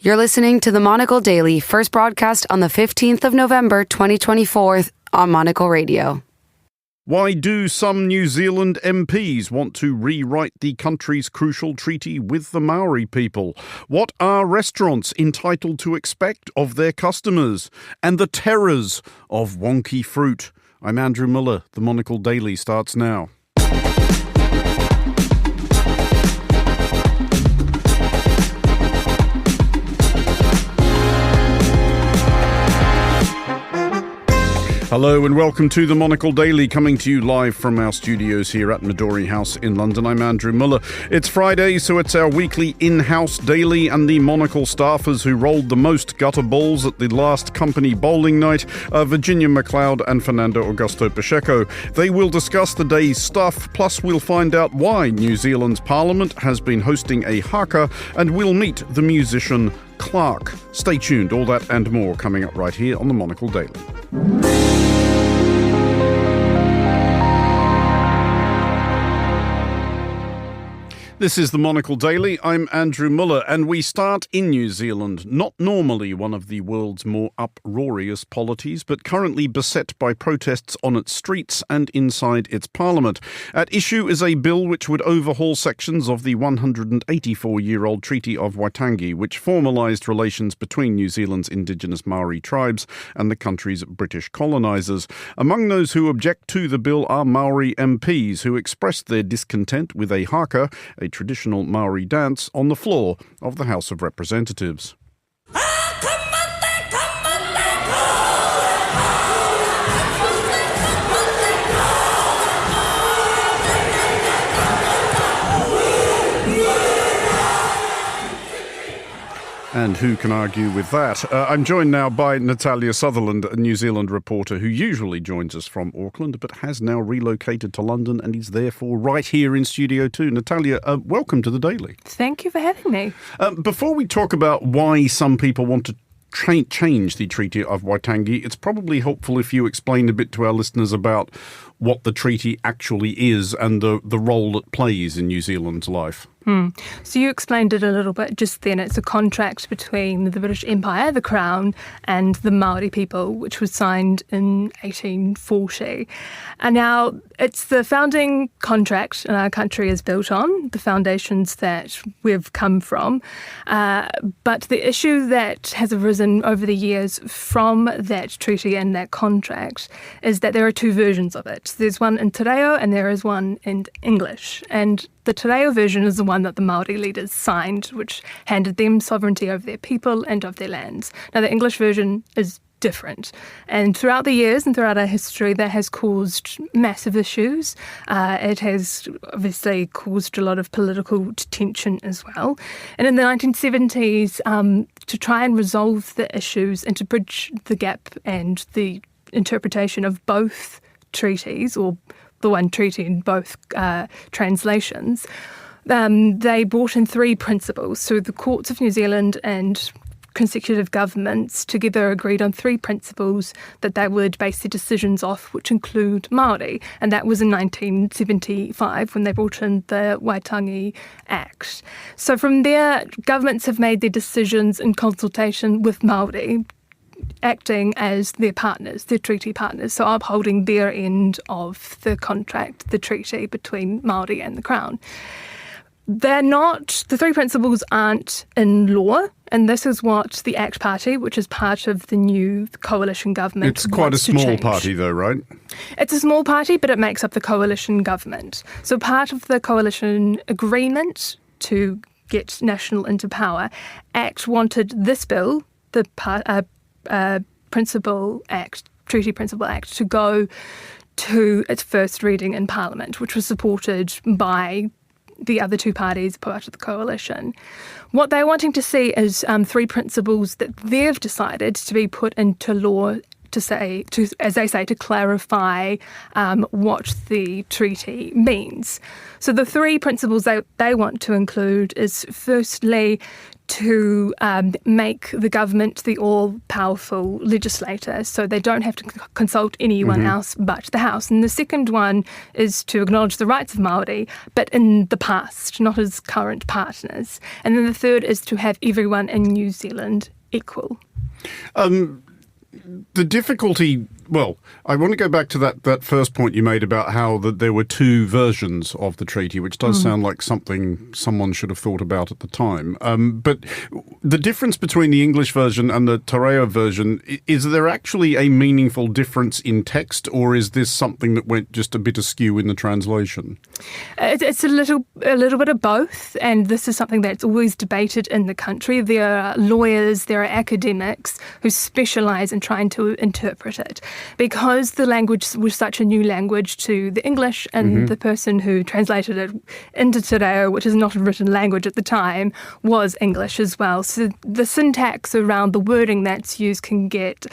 You're listening to the Monocle Daily, first broadcast on the 15th of November, 2024 on Monocle Radio. Why do some New Zealand MPs want to rewrite the country's crucial treaty with the Maori people? What are restaurants entitled to expect of their customers? And the terrors of wonky fruit. I'm Andrew Mueller. The Monocle Daily starts now. Hello and welcome to the Monocle Daily, coming to you live from our studios here at Midori House in London. I'm Andrew Mueller. It's Friday, so it's our weekly in-house daily, and the Monocle staffers who rolled the most gutter balls at the last company bowling night are Virginia McLeod and Fernando Augusto Pacheco. They will discuss the day's stuff, plus we'll find out why New Zealand's Parliament has been hosting a haka, and we'll meet the musician Clark. Stay tuned, all that and more coming up right here on the Monocle Daily. This is the Monocle Daily. I'm Andrew Mueller, and we start in New Zealand, not normally one of the world's more uproarious polities, but currently beset by protests on its streets and inside its parliament. At issue is a bill which would overhaul sections of the 184-year-old Treaty of Waitangi, which formalised relations between New Zealand's indigenous Maori tribes and the country's British colonisers. Among those who object to the bill are Maori MPs, who expressed their discontent with a haka, a traditional Maori dance, on the floor of the House of Representatives. And who can argue with that? I'm joined now by Natalia Sutherland, a New Zealand reporter who usually joins us from Auckland, but has now relocated to London and is therefore right here in Studio 2. Natalia, welcome to the Daily. Thank you for having me. Before we talk about why some people want to change the Treaty of Waitangi, it's probably helpful if you explain a bit to our listeners about what the treaty actually is and the role it plays in New Zealand's life. So you explained it a little bit just then. It's a contract between the British Empire, the Crown, and the Maori people, which was signed in 1840. And now it's the founding contract our country is built on, the foundations that we've come from. But the issue that has arisen over the years from that treaty and that contract is that there are two versions of it. There's one in te reo and there is one in English. And the te reo version is the one that the Maori leaders signed, which handed them sovereignty over their people and of their lands. Now, the English version is different. And throughout the years and throughout our history, that has caused massive issues. It has obviously caused a lot of political tension as well. And in the 1970s, to try and resolve the issues and to bridge the gap and the interpretation of both treaties, or the one treaty in both translations, they brought in three principles. So the courts of New Zealand and consecutive governments together agreed on three principles that they would base their decisions off, which include Māori. And that was in 1975 when they brought in the Waitangi Act. So from there, governments have made their decisions in consultation with Māori, acting as their partners, their treaty partners, so upholding their end of the contract, the treaty between Māori and the Crown. The three principles aren't in law, and this is what the ACT Party, which is part of the new coalition government, It's quite a small party though, right? It's a small party, but it makes up the coalition government. So part of the coalition agreement to get National into power, ACT wanted this bill, the Principal Act, Treaty Principal Act, to go to its first reading in Parliament, which was supported by the other two parties part of the coalition. What they're wanting to see is three principles that they've decided to be put into law as they say, to clarify what the treaty means. So the three principles they want to include is, firstly, to make the government the all-powerful legislator, so they don't have to consult anyone else but the House. And the second one is to acknowledge the rights of Māori, but in the past, not as current partners. And then the third is to have everyone in New Zealand equal. The difficulty, well, I want to go back to that first point you made about how that there were two versions of the treaty, which does sound like something someone should have thought about at the time. But the difference between the English version and the te reo version, is there actually a meaningful difference in text, or is this something that went just a bit askew in the translation? It's a little bit of both, and this is something that's always debated in the country. There are lawyers, there are academics who specialise in trying to interpret it. Because the language was such a new language to the English, and the person who translated it into te reo, which is not a written language at the time, was English as well. So the syntax around the wording that's used can get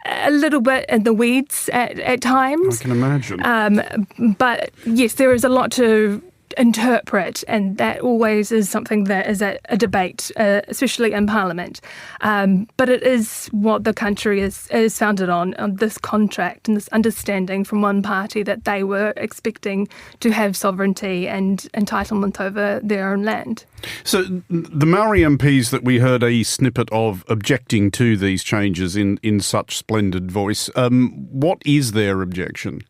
a little bit in the weeds at times. I can imagine. But yes, there is a lot to interpret, and that always is something that is a debate, especially in Parliament. But it is what the country is founded on this contract and this understanding from one party that they were expecting to have sovereignty and entitlement over their own land. So the Maori MPs that we heard a snippet of objecting to these changes in such splendid voice, what is their objection?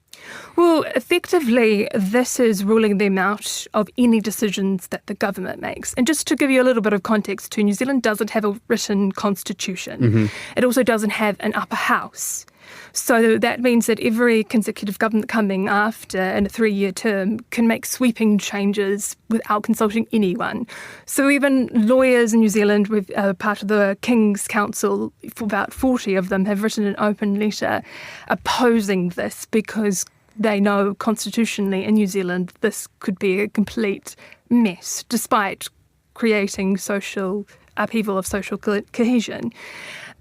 Well, effectively, this is ruling them out of any decisions that the government makes. And just to give you a little bit of context too, New Zealand doesn't have a written constitution. It also doesn't have an upper house. So that means that every consecutive government coming after in a 3-year term can make sweeping changes without consulting anyone. So even lawyers in New Zealand, with part of the King's Council, for about 40 of them, have written an open letter opposing this because they know constitutionally in New Zealand this could be a complete mess, despite creating social upheaval of social cohesion.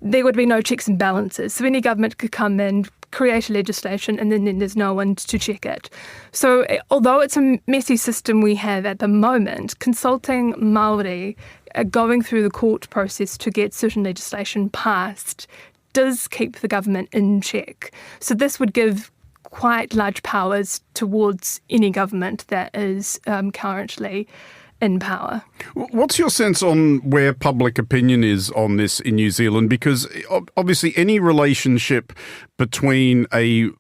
There would be no checks and balances. So any government could come in, create a legislation, and then there's no one to check it. So although it's a messy system we have at the moment, consulting Māori, going through the court process to get certain legislation passed, does keep the government in check. So this would give quite large powers towards any government that is currently in power. What's your sense on where public opinion is on this in New Zealand? Because obviously any relationship between a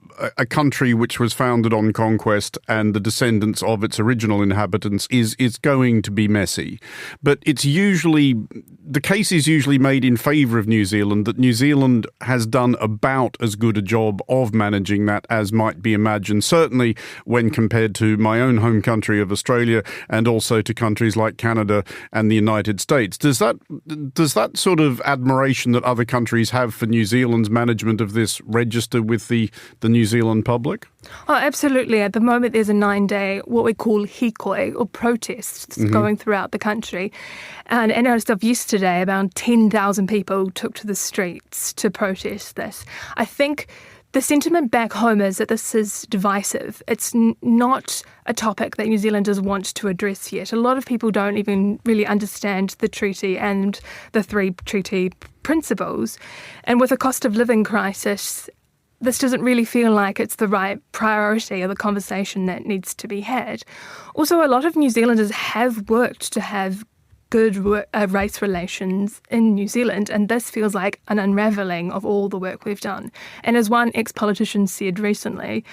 country which was founded on conquest and the descendants of its original inhabitants is going to be messy. But it's usually, the case is usually made in favour of New Zealand, that New Zealand has done about as good a job of managing that as might be imagined, certainly when compared to my own home country of Australia and also to countries like Canada and the United States. Does that sort of admiration that other countries have for New Zealand's management of this register with the New Zealand public? Oh, absolutely. At the moment, there's a 9-day, what we call hikoi, or protests going throughout the country. And as of yesterday, about 10,000 people took to the streets to protest this. I think the sentiment back home is that this is divisive. It's not a topic that New Zealanders want to address yet. A lot of people don't even really understand the treaty and the 3 treaty principles. And with a cost of living crisis, this doesn't really feel like it's the right priority or the conversation that needs to be had. Also, a lot of New Zealanders have worked to have good race relations in New Zealand, and this feels like an unravelling of all the work we've done. And as one ex-politician said recently,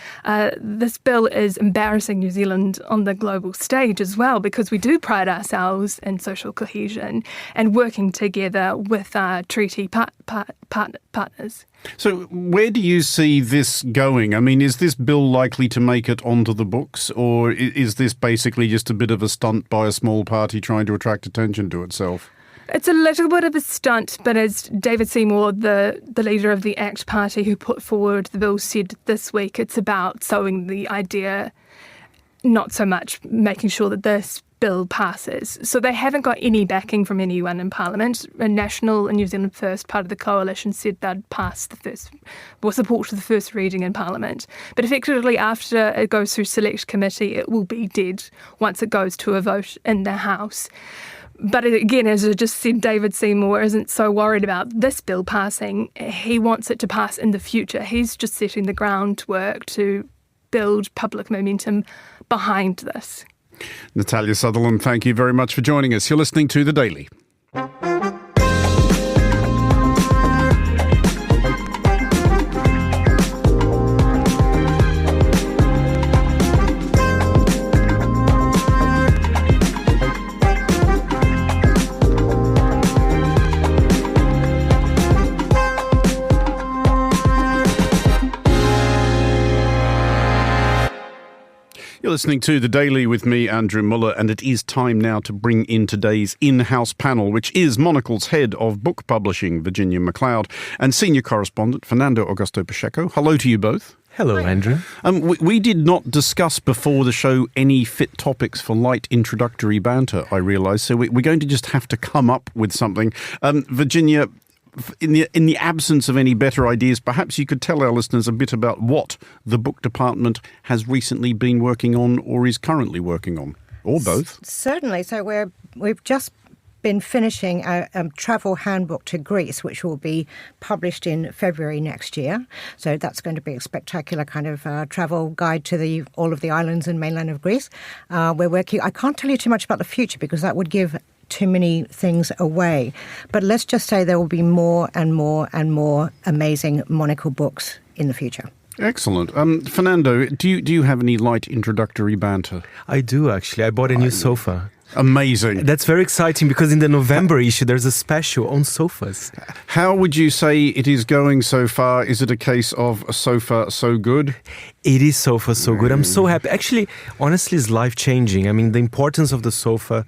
this bill is embarrassing New Zealand on the global stage as well, because we do pride ourselves in social cohesion and working together with our treaty partners. So where do you see this going? I mean, is this bill likely to make it onto the books, or is this basically just a bit of a stunt by a small party trying to attract attention to itself? It's a little bit of a stunt, but as David Seymour, the leader of the ACT Party who put forward the bill, said this week, it's about sowing the idea, not so much making sure that this bill passes. So they haven't got any backing from anyone in Parliament. A National and New Zealand First, part of the coalition, said they'd support the first reading in Parliament. But effectively, after it goes through select committee, it will be dead once it goes to a vote in the House. But again, as I just said, David Seymour isn't so worried about this bill passing. He wants it to pass in the future. He's just setting the groundwork to build public momentum behind this. Natalia Sutherland, thank you very much for joining us. You're listening to The Daily. You're listening to The Daily with me, Andrew Mueller, and it is time now to bring in today's in-house panel, which is Monocle's head of book publishing, Virginia McLeod, and senior correspondent, Fernando Augusto Pacheco. Hello to you both. Hello, Andrew. We did not discuss before the show any fit topics for light introductory banter, I realise, so we're going to just have to come up with something. Virginia, in the absence of any better ideas, perhaps you could tell our listeners a bit about what the book department has recently been working on or is currently working on, or both. Certainly. So we've just been finishing a travel handbook to Greece, which will be published in February next year. So that's going to be a spectacular kind of travel guide to all of the islands and mainland of Greece. We're working. I can't tell you too much about the future because that would give too many things away. But let's just say there will be more and more and more amazing Monocle books in the future. Excellent. Fernando, do you have any light introductory banter? I do, actually. I bought a new sofa. Amazing. That's very exciting because in the November issue, there's a special on sofas. How would you say it is going so far? Is it a case of a sofa so good? It is sofa so good. I'm so happy. Actually, honestly, it's life-changing. I mean, the importance of the sofa,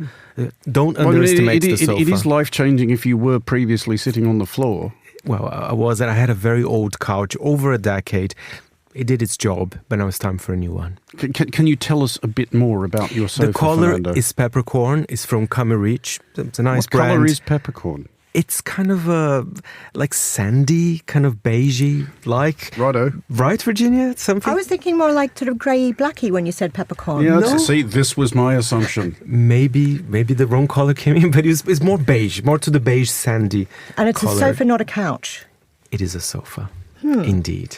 don't underestimate the sofa. It is life-changing if you were previously sitting on the floor. Well, I was, and I had a very old couch over a decade. It did its job, but now it's time for a new one. Can you tell us a bit more about your sofa, The color Fernando? is peppercorn. It's from Reach. It's a nice brand. What colour is peppercorn? It's kind of like sandy, kind of beigey, like. Righto. Right, Virginia? Something? I was thinking more like sort of grey blacky when you said peppercorn. Yeah, No. see, this was my assumption. Maybe the wrong color came in, but it's more beige, more to the beige, sandy And it's color. a sofa, not a couch. It is a sofa, indeed.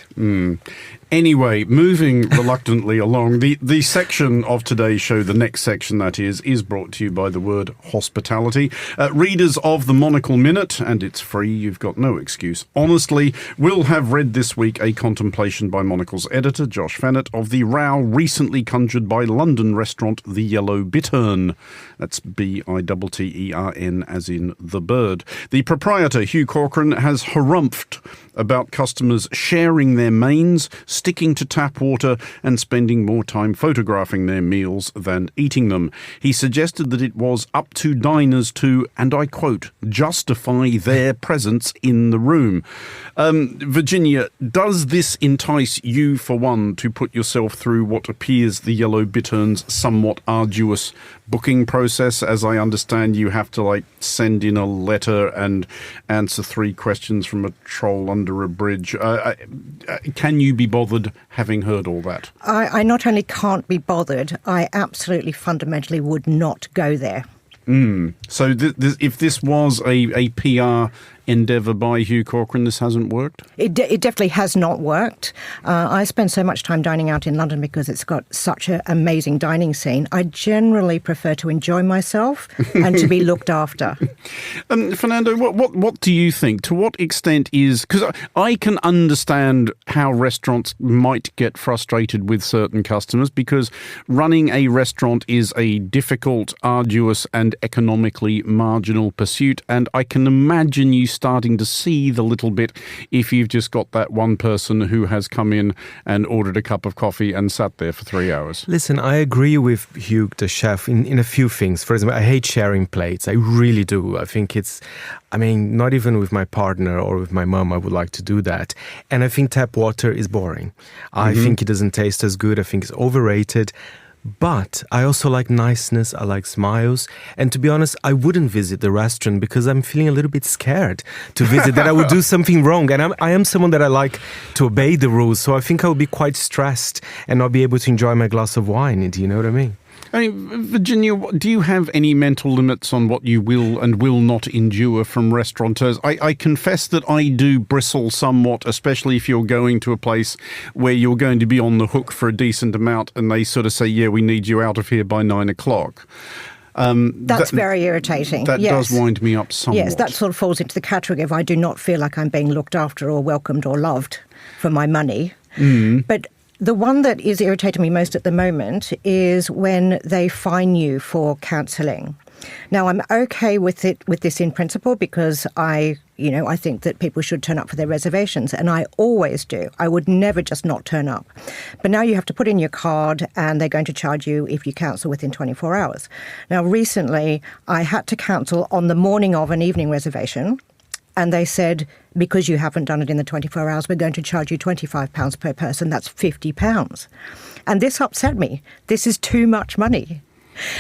Anyway, moving reluctantly along, the section of today's show, the next section that is brought to you by the word hospitality. Readers of the Monocle Minute, and it's free, you've got no excuse, honestly, will have read this week a contemplation by Monocle's editor, Josh Fennett, of the row recently conjured by London restaurant The Yellow Bittern. That's Bittern, as in the bird. The proprietor, Hugh Corcoran, has harumphed about customers sharing their mains, sticking to tap water and spending more time photographing their meals than eating them. He suggested that it was up to diners to, and I quote, justify their presence in the room. Virginia, does this entice you, for one, to put yourself through what appears the Yellow Bittern's somewhat arduous booking process? As I understand, you have to send in a letter and answer 3 questions from a troll under a bridge. Can you be bothered having heard all that? I not only can't be bothered, I absolutely fundamentally would not go there. So if this was a PR endeavour by Hugh Corcoran, this hasn't worked? It definitely has not worked. I spend so much time dining out in London because it's got such an amazing dining scene. I generally prefer to enjoy myself and to be looked after. Fernando, what do you think? To what extent is... Because I can understand how restaurants might get frustrated with certain customers because running a restaurant is a difficult, arduous and economically marginal pursuit, and I can imagine you starting to see the little bit if you've just got that one person who has come in and ordered a cup of coffee and sat there for 3 hours. Listen, I agree with Hugh, the chef, in a few things. For example, I hate sharing plates. I really do. I think not even with my partner or with my mum, I would like to do that. And I think tap water is boring. I think it doesn't taste as good. I think it's overrated. But I also like niceness, I like smiles, and to be honest, I wouldn't visit the restaurant because I'm feeling a little bit scared to visit, that I would do something wrong. And I am someone that I like to obey the rules, so I think I would be quite stressed and not be able to enjoy my glass of wine. Do you know what I mean? I mean, Virginia, do you have any mental limits on what you will and will not endure from restaurateurs? I confess that I do bristle somewhat, especially if you're going to a place where you're going to be on the hook for a decent amount and they sort of say, yeah, we need you out of here by 9 o'clock. That's very irritating. That does wind me up somewhat. Yes, that sort of falls into the category of I do not feel like I'm being looked after or welcomed or loved for my money. But the one that is irritating me most at the moment is when they fine you for cancelling. Now, I'm okay with this in principle because I think that people should turn up for their reservations, and I always do. I would never just not turn up. But now you have to put in your card, and they're going to charge you if you cancel within 24 hours. Now, recently, I had to cancel on the morning of an evening reservation, and they said, because you haven't done it in the 24 hours, we're going to charge you £25 per person. That's £50. And this upset me. This is too much money.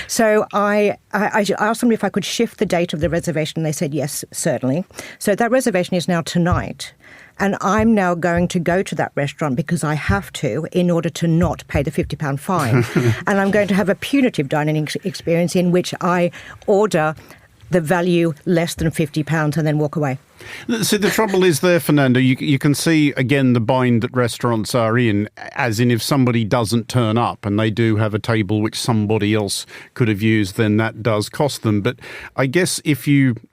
So I asked them if I could shift the date of the reservation. They said, yes, certainly. So that reservation is now tonight. And I'm now going to go to that restaurant because I have to in order to not pay the £50 fine. And I'm going to have a punitive dining experience in which I order the value less than £50 and then walk away. See, the trouble is there, Fernando, you can see, again, the bind that restaurants are in, as in if somebody doesn't turn up and they do have a table which somebody else could have used, then that does cost them. But I guess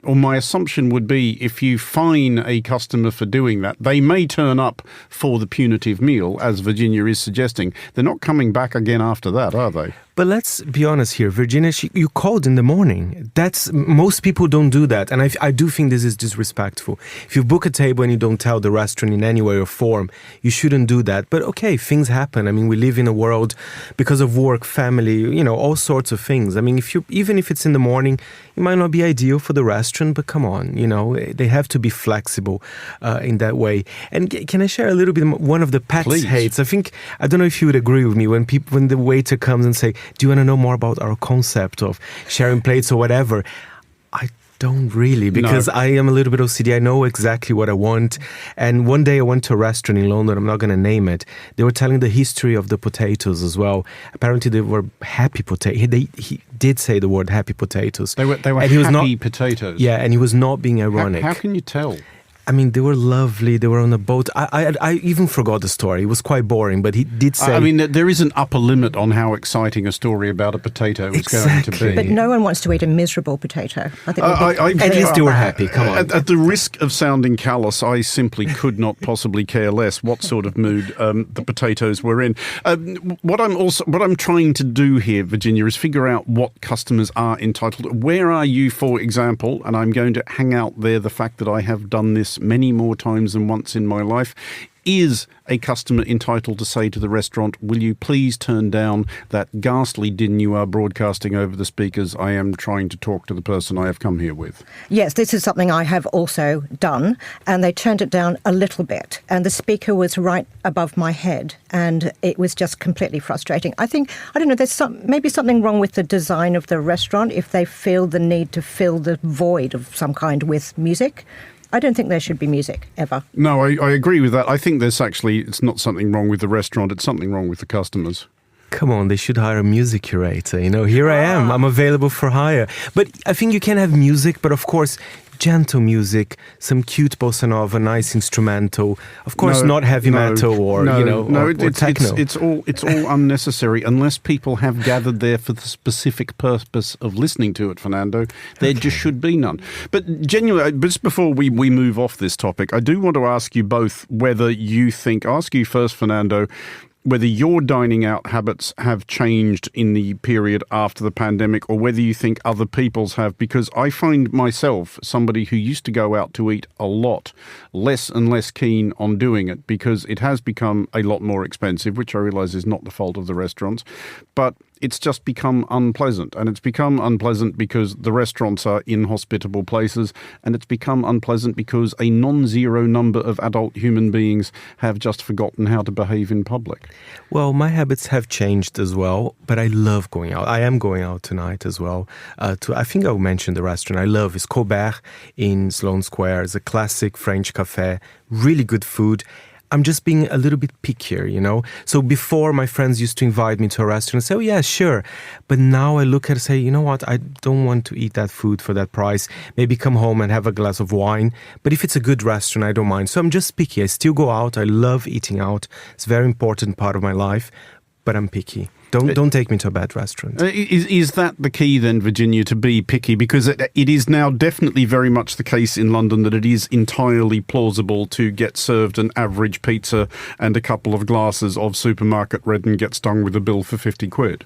my assumption would be if you fine a customer for doing that, they may turn up for the punitive meal, as Virginia is suggesting. They're not coming back again after that, are they? But let's be honest here, Virginia, you called in the morning. Most people don't do that. And I do think this is disrespectful. If you book a table and you don't tell the restaurant in any way or form, you shouldn't do that. But okay, things happen. I mean, we live in a world because of work, family, all sorts of things. I mean, even if it's in the morning, it might not be ideal for the restaurant, but come on, they have to be flexible in that way. And can I share a little bit one of the pets hates? I don't know if you would agree with me when the waiter comes and say, do you want to know more about our concept of sharing plates or whatever? I don't really, because I am a little bit OCD. I know exactly what I want. And one day I went to a restaurant in London, I'm not going to name it. They were telling the history of the potatoes as well. Apparently they were happy potatoes. He did say the word happy potatoes. They were happy potatoes? Yeah, and he was not being ironic. How can you tell? I mean, they were lovely. They were on a boat. I even forgot the story. It was quite boring, but he did say... I mean, there is an upper limit on how exciting a story about a potato is going to be. But no one wants to eat a miserable potato. At least they were happy. Come on. At the risk of sounding callous, I simply could not possibly care less what sort of mood the potatoes were in. What I'm trying to do here, Virginia, is figure out what customers are entitled to. Where are you, for example, and I'm going to hang out there the fact that I have done this many more times than once in my life. Is a customer entitled to say to the restaurant, will you please turn down that ghastly din you are broadcasting over the speakers? I am trying to talk to the person I have come here with. Yes, this is something I have also done, and they turned it down a little bit, and the speaker was right above my head, and it was just completely frustrating. I don't know, there's maybe something wrong with the design of the restaurant if they feel the need to fill the void of some kind with music. I don't think there should be music, ever. No, I agree with that. I think it's not something wrong with the restaurant, it's something wrong with the customers. Come on, they should hire a music curator. Here I am. I'm available for hire. But I think you can have music, but of course, gentle music, some cute bossa nova, nice instrumental. Of course, not heavy metal or or techno. It's all unnecessary unless people have gathered there for the specific purpose of listening to it, Fernando. There just should be none. But genuinely, just before we move off this topic, I do want to ask you both whether you think. I'll ask you first, Fernando, whether your dining out habits have changed in the period after the pandemic or whether you think other people's have, because I find myself somebody who used to go out to eat a lot, less and less keen on doing it because it has become a lot more expensive, which I realise is not the fault of the restaurants, but it's just become unpleasant. And it's become unpleasant because the restaurants are inhospitable places, and it's become unpleasant because a non-zero number of adult human beings have just forgotten how to behave in public. Well, my habits have changed as well, but I love going out. I am going out tonight as well. I think I'll mention the restaurant I love. It's Colbert in Sloane Square. It's a classic French cafe, really good food. I'm just being a little bit pickier, you know? So before, my friends used to invite me to a restaurant and say, oh yeah, sure. But now I look at it and say, you know what? I don't want to eat that food for that price. Maybe come home and have a glass of wine. But if it's a good restaurant, I don't mind. So I'm just picky. I still go out. I love eating out. It's a very important part of my life. But I'm picky. Don't take me to a bad restaurant. Is that the key then, Virginia, to be picky? Because it is now definitely very much the case in London that it is entirely plausible to get served an average pizza and a couple of glasses of supermarket red and get stung with a bill for 50 quid.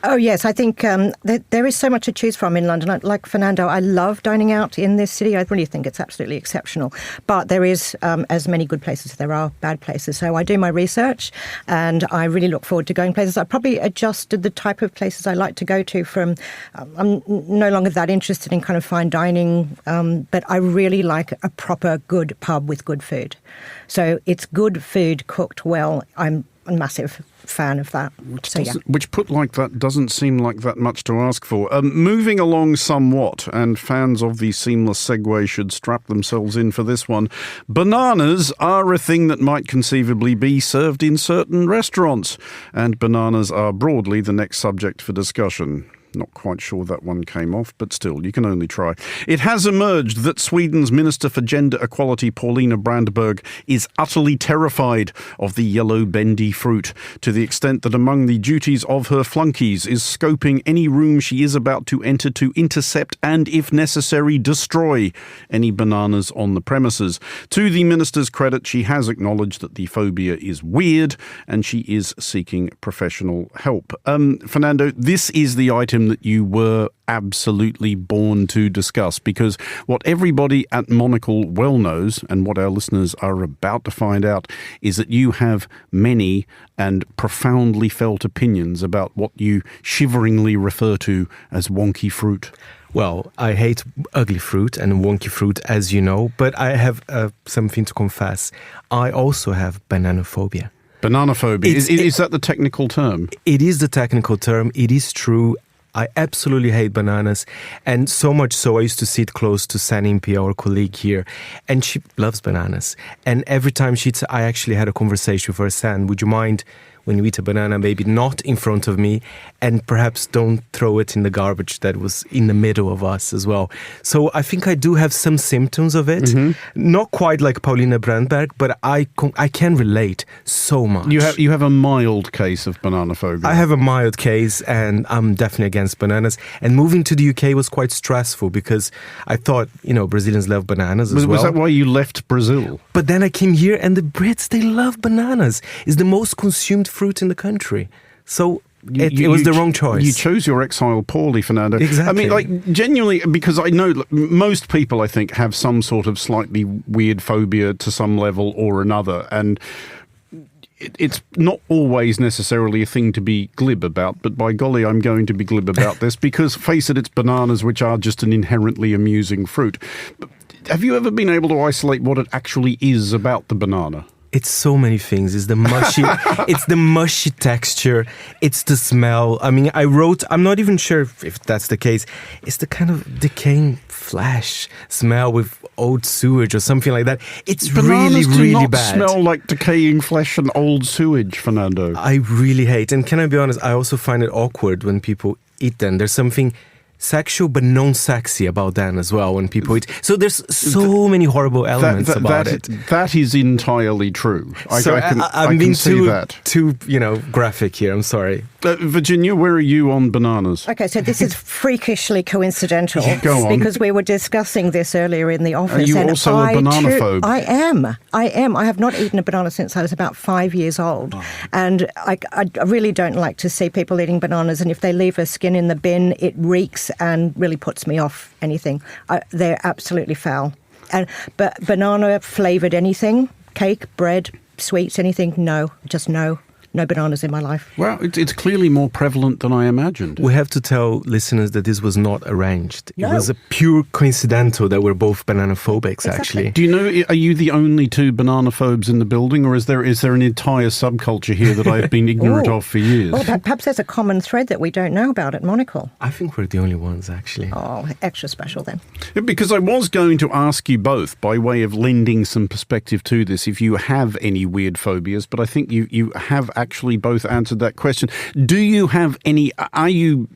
Oh, yes. I think there is so much to choose from in London. Like Fernando, I love dining out in this city. I really think it's absolutely exceptional. But there is, as many good places, there are bad places. So I do my research and I really look forward to going places. I probably adjusted the type of places I like to go to from, I'm no longer that interested in kind of fine dining, but I really like a proper good pub with good food. So it's good food cooked well. I'm a massive fan of that. Which put like that doesn't seem like that much to ask for. Moving along somewhat, and fans of the seamless segue should strap themselves in for this one. Bananas are a thing that might conceivably be served in certain restaurants, and bananas are broadly the next subject for discussion. Not quite sure that one came off, but still, you can only try. It has emerged that Sweden's Minister for Gender Equality, Paulina Brandberg, is utterly terrified of the yellow bendy fruit, to the extent that among the duties of her flunkies is scoping any room she is about to enter to intercept and, if necessary, destroy any bananas on the premises. To the minister's credit, she has acknowledged that the phobia is weird and she is seeking professional help. Fernando, this is the item that you were absolutely born to discuss, because what everybody at Monocle well knows, and what our listeners are about to find out, is that you have many and profoundly felt opinions about what you shiveringly refer to as wonky fruit. Well, I hate ugly fruit and wonky fruit, as you know, but I have something to confess. I also have banana phobia. Banana phobia. Is that the technical term? It is the technical term. It is true. I absolutely hate bananas, and so much so I used to sit close to Sanimpi, our colleague here, and she loves bananas. And every time I actually had a conversation with her, San, would you mind when you eat a banana, maybe not in front of me, and perhaps don't throw it in the garbage that was in the middle of us as well. So I think I do have some symptoms of it. Mm-hmm. Not quite like Paulina Brandberg, but I can relate so much. You have a mild case of banana phobia. I have a mild case, and I'm definitely against bananas. And moving to the UK was quite stressful because I thought, Brazilians love bananas as well. Was that why you left Brazil? But then I came here, and the Brits, they love bananas. It's the most consumed fruit in the country. So it was the wrong choice. You chose your exile poorly, Fernando. Exactly. I mean, genuinely, because I know most people, I think, have some sort of slightly weird phobia to some level or another. And it's not always necessarily a thing to be glib about, but by golly, I'm going to be glib about this because, face it, it's bananas, which are just an inherently amusing fruit. But have you ever been able to isolate what it actually is about the banana? It's so many things. It's the mushy, it's the mushy texture. It's the smell. I mean, I'm not even sure if that's the case. It's the kind of decaying flesh smell with old sewage or something like that. It's Bananas really, really bad. bad. Smell like decaying flesh and old sewage, Fernando. I really hate. And can I be honest? I also find it awkward when people eat them. There's something sexual but non-sexy about that as well when people eat. So there's so many horrible elements about it. That is entirely true. I'm being too graphic here. I'm sorry. Virginia, where are you on bananas? Okay, so this is freakishly coincidental. Go on. Because we were discussing this earlier in the office. Are you also a banana phobe? I am. I have not eaten a banana since I was about 5 years old. Oh. And I really don't like to see people eating bananas. And if they leave a skin in the bin, it reeks and really puts me off anything. They're absolutely foul. But banana flavoured anything, cake, bread, sweets, anything, no, just no. no bananas in my life. Well, it's clearly more prevalent than I imagined. We have to tell listeners that this was not arranged. No. It was a pure coincidental that we're both banana-phobics, Exactly. actually. Do you know, are you the only two banana-phobes in the building, or is there an entire subculture here that I've been ignorant of for years? Oh, perhaps there's a common thread that we don't know about at Monocle. I think we're the only ones, actually. Oh, extra special then. Because I was going to ask you both, by way of lending some perspective to this, if you have any weird phobias, but I think you have actually both answered that question. Do you have any, are you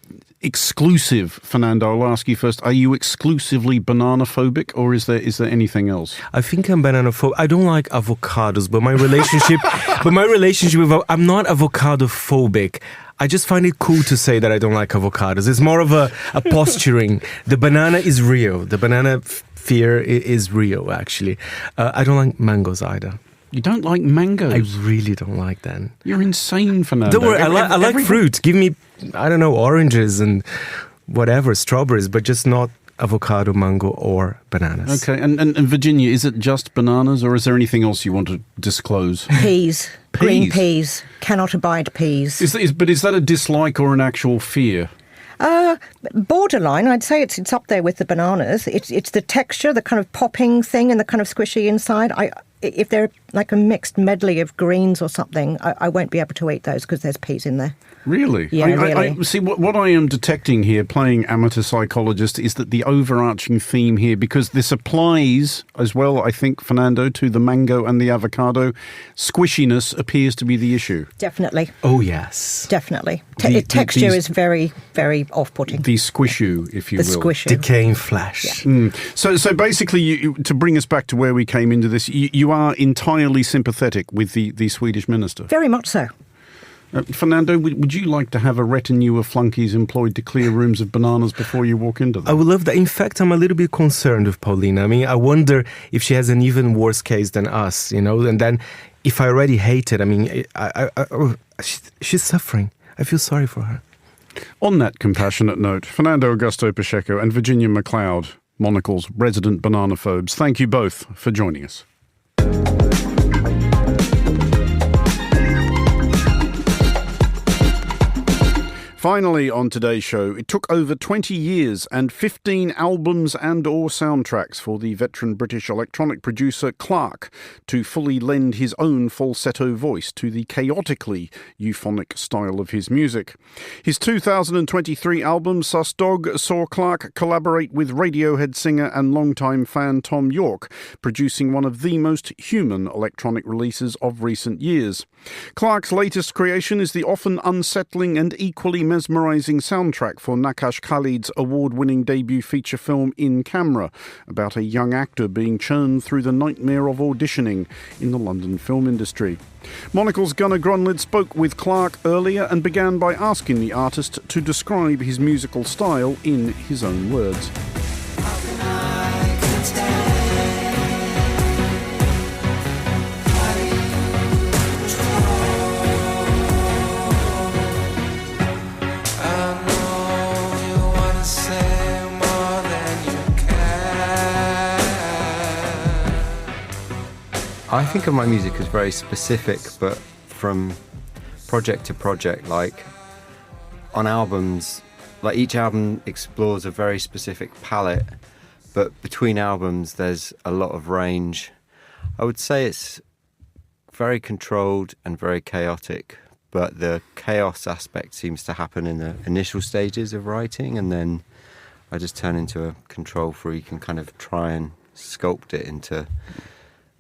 exclusive, Fernando, I'll ask you first, are you exclusively banana-phobic, or is there anything else? I think I'm banana-phobic. I don't like avocados, but my relationship with, I'm not avocado-phobic. I just find it cool to say that I don't like avocados. It's more of a posturing. The banana is real. The banana fear is real, actually. I don't like mangoes either. You don't like mangoes? I really don't like them. You're insane, Fernando. Don't worry, I like fruit. Give me, I don't know, oranges and whatever, strawberries, but just not avocado, mango, or bananas. Okay, and Virginia, is it just bananas, or is there anything else you want to disclose? Peas. Green peas. Cannot abide peas. But is that a dislike or an actual fear? Borderline. I'd say it's up there with the bananas. It's the texture, the kind of popping thing and the kind of squishy inside. If they're like a mixed medley of greens or something, I won't be able to eat those because there's peas in there. Really? Yeah, really. See, what I am detecting here, playing amateur psychologist, is that the overarching theme here, because this applies as well, I think, Fernando, to the mango and the avocado, squishiness appears to be the issue. Definitely. Oh, yes. Definitely. Texture is very, very off-putting. The squishu, if you will. The squishu. Decaying flesh. Yeah. So basically, to bring us back to where we came into this, you are entirely sympathetic with the Swedish minister. Very much so. Fernando, would you like to have a retinue of flunkies employed to clear rooms of bananas before you walk into them? I would love that. In fact, I'm a little bit concerned with Paulina. I mean, I wonder if she has an even worse case than us, you know, and then if I already hate it, I mean, she's suffering. I feel sorry for her. On that compassionate note, Fernando Augusto Pacheco and Virginia McLeod, Monocle's resident banana-phobes, thank you both for joining us. Finally, on today's show, it took over 20 years and 15 albums and or soundtracks for the veteran British electronic producer Clarke to fully lend his own falsetto voice to the chaotically euphonic style of his music. His 2023 album, Sus Dog, saw Clarke collaborate with Radiohead singer and longtime fan Thom Yorke, producing one of the most human electronic releases of recent years. Clarke's latest creation is the often unsettling and equally mesmerising soundtrack for Nakash Khalid's award-winning debut feature film In Camera, about a young actor being churned through the nightmare of auditioning in the London film industry. Monocle's Gunnar Gronlid spoke with Clarke earlier and began by asking the artist to describe his musical style in his own words. I think of my music as very specific, but from project to project, like on albums, like each album explores a very specific palette, but between albums there's a lot of range. I would say it's very controlled and very chaotic, but the chaos aspect seems to happen in the initial stages of writing, and then I just turn into a control freak and kind of try and sculpt it into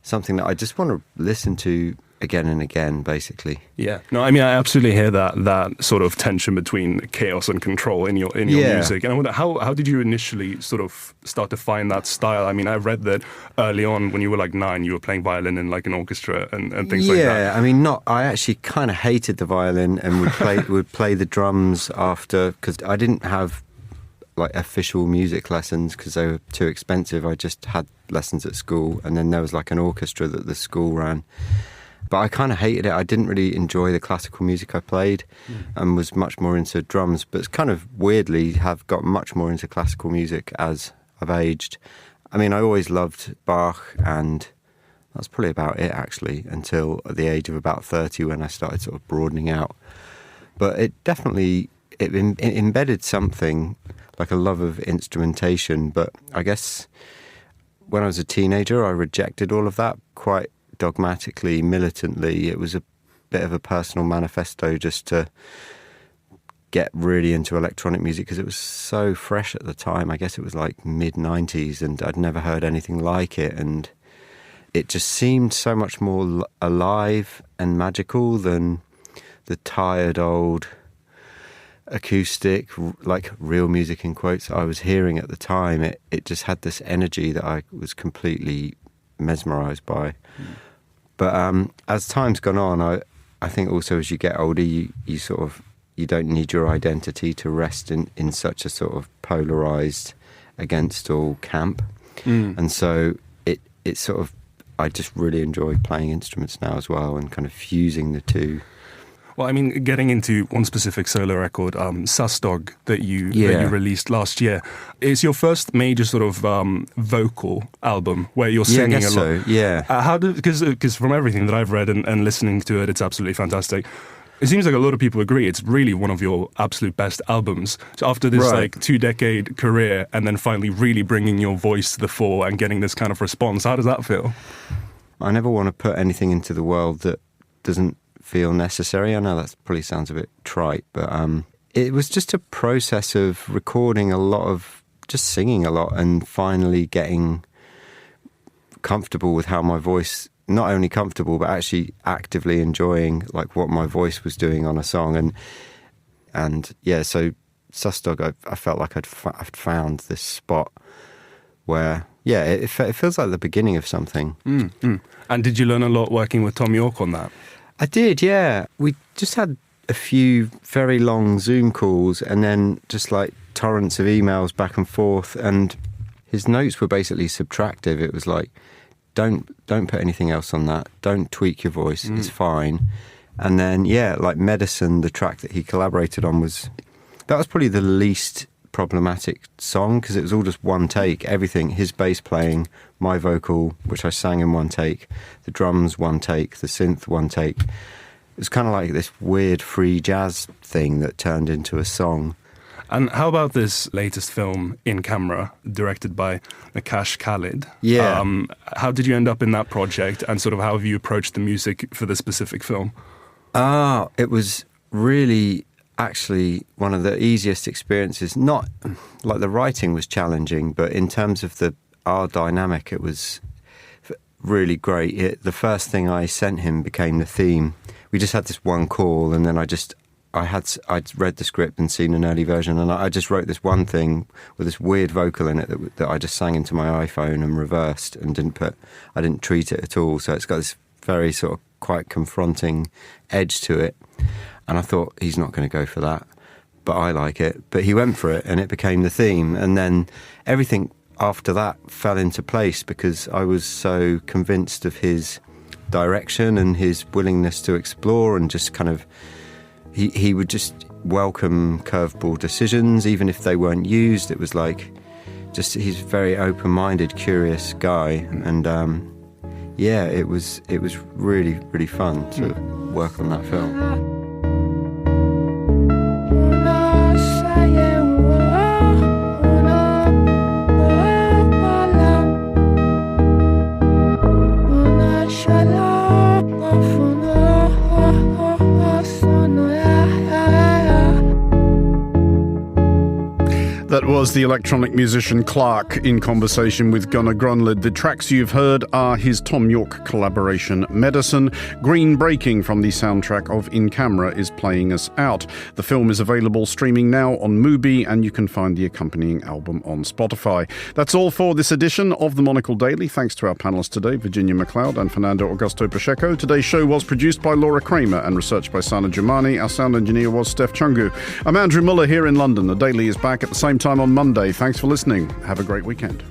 something that I just want to listen to again and again, basically. Yeah. No, I mean, I absolutely hear that sort of tension between chaos and control in your music. And I wonder, how did you initially sort of start to find that style? I mean, I read that early on when you were like 9, you were playing violin in like an orchestra and things like that. Yeah, I mean, I actually kind of hated the violin and would play the drums after, because I didn't have like official music lessons because they were too expensive. I just had lessons at school, and then there was like an orchestra that the school ran. But I kind of hated it. I didn't really enjoy the classical music I played and was much more into drums, but it's kind of weirdly have got much more into classical music as I've aged. I mean, I always loved Bach and That's probably about it, actually, until at the age of about 30 when I started sort of broadening out. But it definitely, it embedded something like a love of instrumentation. But I guess when I was a teenager, I rejected all of that quite dogmatically, militantly. It was a bit of a personal manifesto just to get really into electronic music because it was so fresh at the time. I guess it was like mid-90s and I'd never heard anything like it, and it just seemed so much more alive and magical than the tired old acoustic, like real music in quotes, I was hearing at the time. It just had this energy that I was completely mesmerised by. But as time's gone on, I think also as you get older, you sort of, you don't need your identity to rest in such a sort of polarised against all camp. And so it sort of, I just really enjoy playing instruments now as well and kind of fusing the two. Well, I mean, getting into one specific solo record, Sustog, that you released last year, is your first major sort of vocal album where you're singing I guess a lot. So, yeah. How did, because from everything that I've read and listening to it, it's absolutely fantastic. It seems like a lot of people agree it's really one of your absolute best albums. So after this like 2-decade career and then finally really bringing your voice to the fore and getting this kind of response, how does that feel? I never want to put anything into the world that doesn't feel necessary. I know that probably sounds a bit trite, but it was just a process of recording a lot of, just singing a lot and finally getting comfortable with how my voice, not only comfortable, but actually actively enjoying like what my voice was doing on a song. And yeah, so Sustog, I felt like I'd found this spot where, yeah, it feels like the beginning of something. And did you learn a lot working with Thom Yorke on that? I did, yeah. We just had a few very long Zoom calls and then just like torrents of emails back and forth, and his notes were basically subtractive. It was like, don't put anything else on that. Don't tweak your voice. It's fine. And then, yeah, like Medicine, the track that he collaborated on was probably the least problematic song because it was all just one take. Everything, his bass playing, my vocal, which I sang in one take, the drums one take, the synth one take. It was kind of like this weird free jazz thing that turned into a song. And how about this latest film, In Camera, directed by Natalia Sutherland? Yeah. How did you end up in that project, and sort of how have you approached the music for this specific film? It was really actually one of the easiest experiences. Not like the writing was challenging, but in terms of our dynamic, it was really great. The first thing I sent him became the theme. We just had this one call, and then I'd read the script and seen an early version, and I just wrote this one thing with this weird vocal in it that I just sang into my iPhone and reversed and I didn't treat it at all. So it's got this very sort of quite confronting edge to it. And I thought, he's not going to go for that, but I like it. But he went for it and it became the theme. And then everything after that fell into place because I was so convinced of his direction and his willingness to explore and just kind of, he would just welcome curveball decisions, even if they weren't used. It was like, just he's a very open-minded, curious guy. And yeah, it was really, really fun to work on that film. That was the electronic musician Clark in conversation with Gunnar Gronlid. The tracks you've heard are his Thom Yorke collaboration Medicine. Green Breaking from the soundtrack of In Camera is playing us out. The film is available streaming now on Mubi, and you can find the accompanying album on Spotify. That's all for this edition of the Monocle Daily. Thanks to our panellists today, Virginia McLeod and Fernando Augusto Pacheco. Today's show was produced by Laura Kramer and researched by Sana Germani. Our sound engineer was Steph Chungu. I'm Andrew Mueller here in London. The Daily is back at the same time on Monday. Thanks for listening. Have a great weekend.